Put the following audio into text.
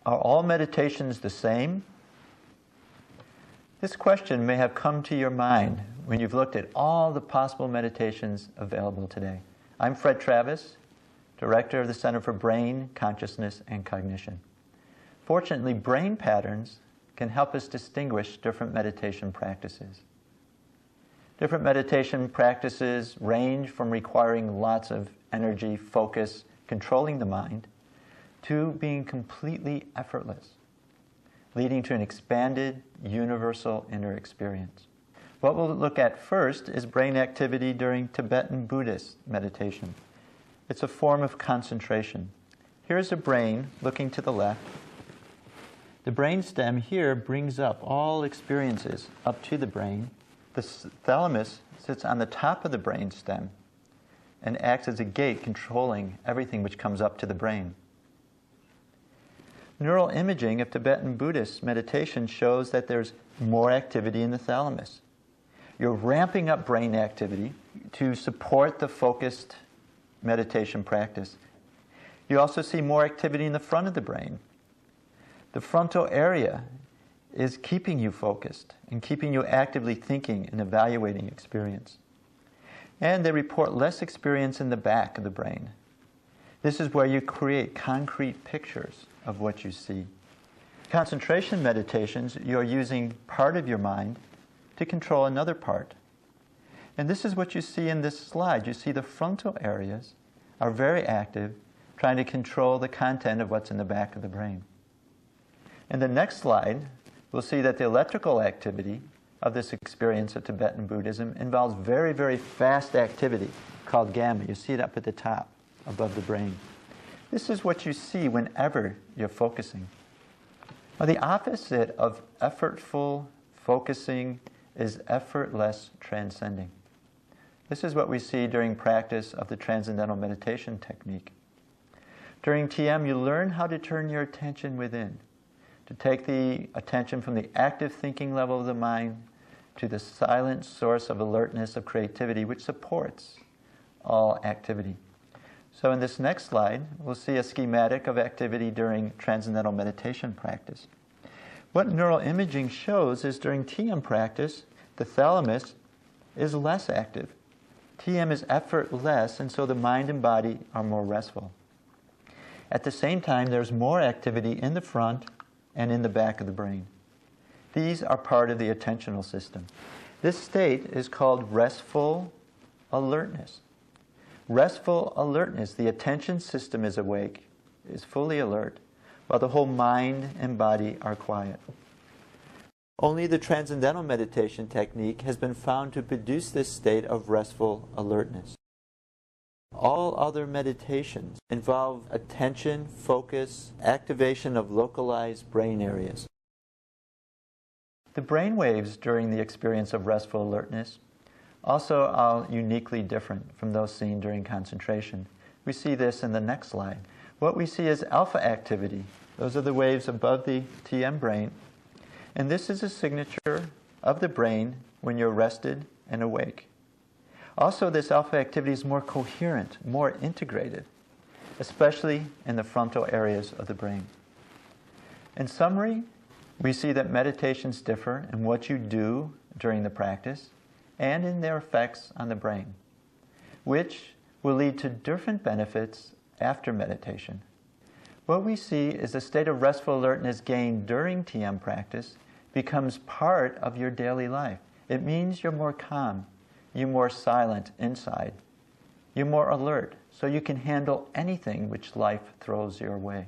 Are all meditations the same? This question may have come to your mind when you've looked at all the possible meditations available today. I'm Fred Travis, Director of the Center for Brain, Consciousness, and Cognition. Fortunately, brain patterns can help us distinguish different meditation practices. Different meditation practices range from requiring lots of energy, focus, controlling the mind, to being completely effortless, leading to an expanded, universal inner experience. What we'll look at first is brain activity during Tibetan Buddhist meditation. It's a form of concentration. Here's the brain looking to the left. The brain stem here brings up all experiences up to the brain. The thalamus sits on the top of the brain stem and acts as a gate controlling everything which comes up to the brain. Neural imaging of Tibetan Buddhist meditation shows that there's more activity in the thalamus. You're ramping up brain activity to support the focused meditation practice. You also see more activity in the front of the brain. The frontal area is keeping you focused and keeping you actively thinking and evaluating experience. And they report less experience in the back of the brain. This is where you create concrete pictures of what you see. Concentration meditations, you're using part of your mind to control another part. And this is what you see in this slide. You see the frontal areas are very active, trying to control the content of what's in the back of the brain. In the next slide, we'll see that the electrical activity of this experience of Tibetan Buddhism involves very, very fast activity called gamma. You see it up at the top, above the brain. This is what you see whenever you're focusing. Now, the opposite of effortful focusing is effortless transcending. This is what we see during practice of the Transcendental Meditation technique. During TM, you learn how to turn your attention within, to take the attention from the active thinking level of the mind to the silent source of alertness, of creativity, which supports all activity. So in this next slide, we'll see a schematic of activity during transcendental meditation practice. What neural imaging shows is during TM practice, the thalamus is less active. TM is effortless, and so the mind and body are more restful. At the same time, there's more activity in the front and in the back of the brain. These are part of the attentional system. This state is called restful alertness. Restful alertness, the attention system is awake, is fully alert, while the whole mind and body are quiet. Only the transcendental meditation technique has been found to produce this state of restful alertness. All other meditations involve attention, focus, activation of localized brain areas. The brain waves during the experience of restful alertness also are uniquely different from those seen during concentration. We see this in the next slide. What we see is alpha activity. Those are the waves above the TM brain. And this is a signature of the brain when you're rested and awake. Also, this alpha activity is more coherent, more integrated, especially in the frontal areas of the brain. In summary, we see that meditations differ in what you do during the practice and in their effects on the brain, which will lead to different benefits after meditation. What we see is a state of restful alertness gained during TM practice becomes part of your daily life. It means you're more calm, you're more silent inside, you're more alert, so you can handle anything which life throws your way.